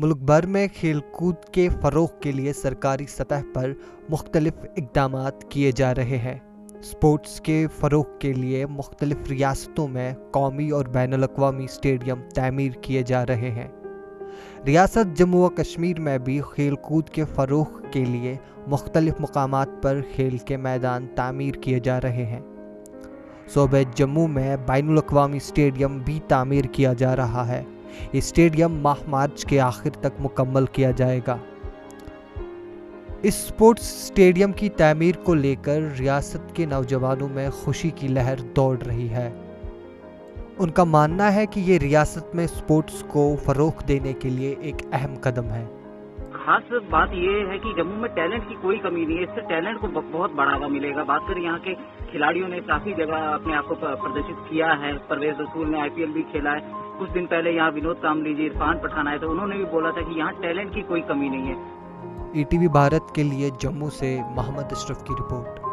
मुल्क भर में खेलकूद के फ़रोग़ के लिए सरकारी सतह पर मुख्तलिफ इक़दामात किए जा रहे हैं। स्पोर्ट्स के फ़रोग़ के लिए मुख्तलिफ रियासतों में कौमी और बैनुल-अक़वामी स्टेडियम तामीर किए जा रहे हैं। रियासत जम्मू व कश्मीर में भी खेलकूद के फ़रोग़ के लिए मुख्तलिफ मकामात पर खेल के मैदान तामीर किए जा रहे हैं। सूबे जम्मू में बैनुल-अक़वामी स्टेडियम भी तामीर किया जा रहा है। ये स्टेडियम माह मार्च के आखिर तक मुकम्मल किया जाएगा। इस स्पोर्ट्स स्टेडियम की तामीर को लेकर रियासत के नौजवानों में खुशी की लहर दौड़ रही है। उनका मानना है कि ये रियासत में स्पोर्ट्स को फ़रोग़ देने के लिए एक अहम कदम है। खास बात यह है कि जम्मू में टैलेंट की कोई कमी नहीं है, इससे टैलेंट को बहुत बढ़ावा मिलेगा। बात करें यहाँ के खिलाड़ियों ने काफी जगह अपने आप को प्रदर्शित किया है। परवेज रसूल ने IPL भी खेला है। कुछ दिन पहले यहाँ विनोद कांबली जी, इरफान पठान आए तो उन्होंने भी बोला था कि यहाँ टैलेंट की कोई कमी नहीं है। ETV भारत के लिए जम्मू से मोहम्मद अशरफ की रिपोर्ट।